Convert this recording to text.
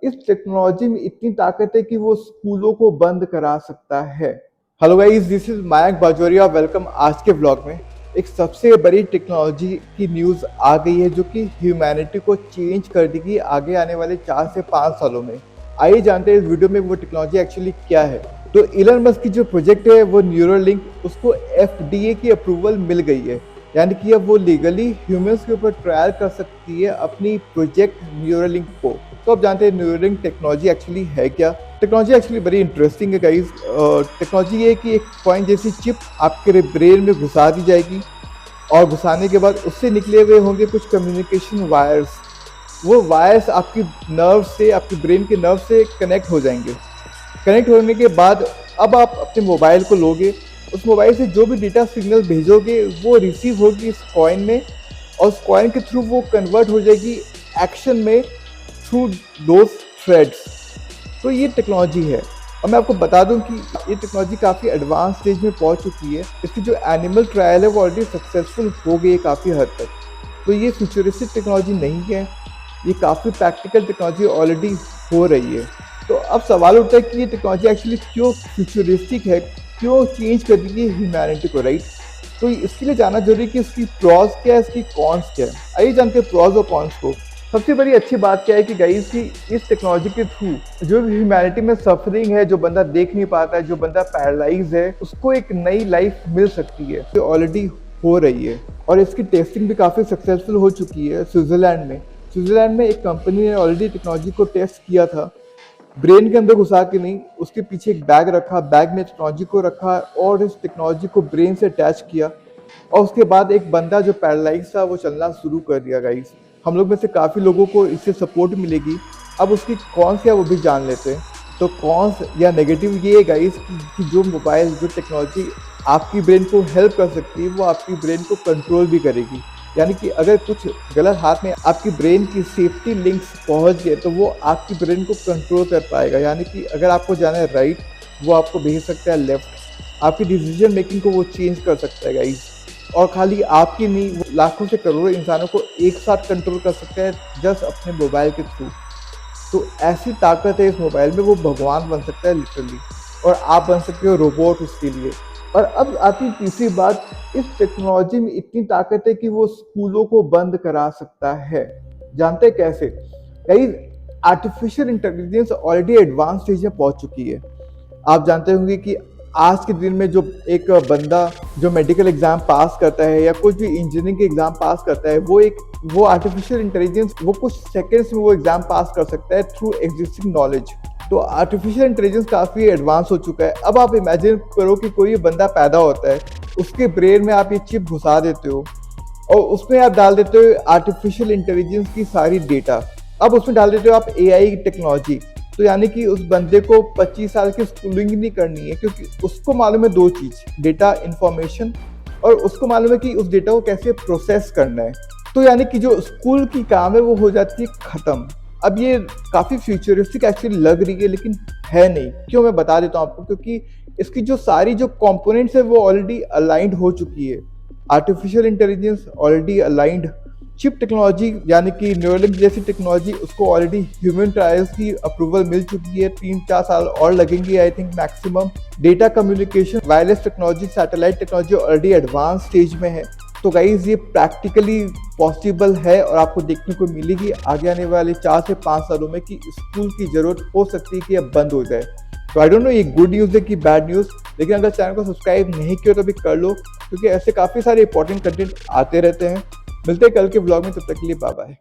इस टेक्नोलॉजी में इतनी ताकत है कि वो स्कूलों को बंद करा सकता है। Hello guys, this is Mayank Bajoria. Welcome आज के व्लॉग में। एक सबसे बड़ी टेक्नोलॉजी की न्यूज़ आ गई है जो कि ह्यूमैनिटी को चेंज कर देगी आगे आने वाले 4 से 5 सालों में। आइए जानते हैं इस वीडियो में वो टेक्नोलॉजी एक्चुअली क्या है। तो इलन मस्क की जो प्रोजेक्ट है वो न्यूरोलिंक, उसको एफडीए की अप्रूवल मिल गई है, यानी कि अब वो लीगली ह्यूमंस के ऊपर ट्रायल कर सकती है अपनी प्रोजेक्ट न्यूरोलिंक को। तो आप जानते हैं न्यूरोलिंक टेक्नोलॉजी एक्चुअली है क्या। टेक्नोलॉजी एक्चुअली बड़ी इंटरेस्टिंग है गाइस। टेक्नोलॉजी ये है कि एक कॉइन जैसी चिप आपके ब्रेन में घुसा दी जाएगी और घुसाने के बाद उससे निकले हुए होंगे कुछ कम्युनिकेशन वायर्स। वो वायर्स आपकी नर्व से, आपके ब्रेन के नर्व से कनेक्ट हो जाएंगे। कनेक्ट होने के बाद अब आप अपने मोबाइल को लोगे, उस मोबाइल से जो भी डेटा सिग्नल भेजोगे वो रिसीव होगी इस कॉइन में, और उस कॉइन के थ्रू वो कन्वर्ट हो जाएगी एक्शन में थ्रू दोज थ्रेड्स। तो ये टेक्नोलॉजी है। और मैं आपको बता दूं कि ये टेक्नोलॉजी काफ़ी एडवांस स्टेज में पहुंच चुकी है। इसकी जो एनिमल ट्रायल है वो ऑलरेडी सक्सेसफुल हो गई है काफ़ी हद तक। तो ये फ्यूचरिस्टिक टेक्नोलॉजी नहीं है, ये काफ़ी प्रैक्टिकल टेक्नोलॉजी ऑलरेडी हो रही है। तो अब सवाल उठता है कि ये टेक्नोलॉजी एक्चुअली क्यों फ्यूचरिस्टिक है, क्यों चेंज कर देगी ह्यूमैनिटी को, राइट। तो इसके लिए जानना जरूरी है कि इसकी प्रॉज क्या है, इसकी कॉन्स क्या है। आइए जानते हैं प्रॉज और कॉन्स को। सबसे बड़ी अच्छी बात क्या है कि गाइस की इस टेक्नोलॉजी के थ्रू जो भी ह्यूमैनिटी में सफरिंग है, जो बंदा देख नहीं पाता है, जो बंदा पैरालाइज है, उसको एक नई लाइफ मिल सकती है, जो ऑलरेडी हो रही है। और इसकी टेस्टिंग भी काफ़ी सक्सेसफुल हो चुकी है स्विट्जरलैंड में एक कंपनी ने ऑलरेडी टेक्नोलॉजी को टेस्ट किया था। ब्रेन के अंदर घुसा के नहीं, उसके पीछे एक बैग रखा, बैग में टेक्नोलॉजी को रखा और इस टेक्नोलॉजी को ब्रेन से अटैच किया, और उसके बाद एक बंदा जो पैरालाइज था वो चलना शुरू कर दिया। गाइस, हम लोग में से काफ़ी लोगों को इससे सपोर्ट मिलेगी। अब उसकी कौन क्या वो भी जान लेते हैं। तो कौन या नेगेटिव ये है गाइस कि जो मोबाइल, जो टेक्नोलॉजी आपकी ब्रेन को हेल्प कर सकती है वो आपकी ब्रेन को कंट्रोल भी करेगी। यानी कि अगर कुछ गलत हाथ में आपकी ब्रेन की सेफ्टी लिंक्स पहुंच गए तो वो आपकी ब्रेन को कंट्रोल कर पाएगा। यानी कि अगर आपको जाना है राइट, वो आपको भेज सकता है लेफ्ट। आपकी डिसीजन मेकिंग को वो चेंज कर सकता है गाइस। और खाली आपकी नहीं, वो लाखों से करोड़ों इंसानों को एक साथ कंट्रोल कर सकता है जस्ट अपने मोबाइल के थ्रू। तो ऐसी ताकत है इस मोबाइल में, वो भगवान बन सकता है लिटरली, और आप बन सकते हो रोबोट उसके लिए। और अब आती तीसरी बात, इस टेक्नोलॉजी में इतनी ताकत है कि वो स्कूलों को बंद करा सकता है। जानते हैं कैसे? Guys, artificial intelligence already advance stage में पहुंच चुकी है। आप जानते होंगे कि आज के दिन में जो एक बंदा जो मेडिकल एग्जाम पास करता है या कुछ भी इंजीनियरिंग के एग्जाम पास करता है, वो आर्टिफिशियल इंटेलिजेंस वो कुछ सेकेंड्स में वो एग्जाम पास कर सकता है थ्रू एग्जिस्टिंग नॉलेज। तो आर्टिफिशियल इंटेलिजेंस काफ़ी एडवांस हो चुका है। अब आप इमेजिन करो कि कोई बंदा पैदा होता है, उसके ब्रेन में आप ये चिप घुसा देते हो और उसमें आप डाल देते हो आर्टिफिशियल इंटेलिजेंस की सारी डेटा। अब उसमें डाल देते हो आप एआई टेक्नोलॉजी। तो यानी कि उस बंदे को 25 साल की स्कूलिंग नहीं करनी है, क्योंकि उसको मालूम है दो चीज़, डेटा, इंफॉर्मेशन, और उसको मालूम है कि उस डेटा को कैसे प्रोसेस करना है। तो यानी कि जो स्कूल की काम है वो हो जाती है ख़त्म। अब ये काफ़ी फ्यूचरिस्टिक एक्चुअली लग रही है, लेकिन है नहीं। क्यों, मैं बता देता हूँ आपको। क्योंकि इसकी जो सारी जो कंपोनेंट्स है वो ऑलरेडी अलाइंड हो चुकी है। Artificial intelligence already aligned, chip technology यानी कि न्यूरोलिंक जैसी टेक्नोलॉजी, उसको ऑलरेडी ह्यूमन ट्रायल्स की अप्रूवल मिल चुकी है। 3-4 साल और लगेंगे I think maximum. Data communication, wireless technology, satellite technology already advance stage में है। तो गाइज, ये प्रैक्टिकली पॉसिबल है और आपको देखने को मिलेगी आगे आने वाले 4 से 5 सालों में कि स्कूल की ज़रूरत हो सकती है कि अब बंद हो जाए। तो आई डोंट नो ये गुड न्यूज़ है कि बैड न्यूज़, लेकिन अगर चैनल को सब्सक्राइब नहीं किया तो अभी कर लो, क्योंकि ऐसे काफ़ी सारे इंपॉर्टेंट कंटेंट आते रहते हैं। मिलते हैं कल के व्लॉग में, तब तक के लिए बाय बाय।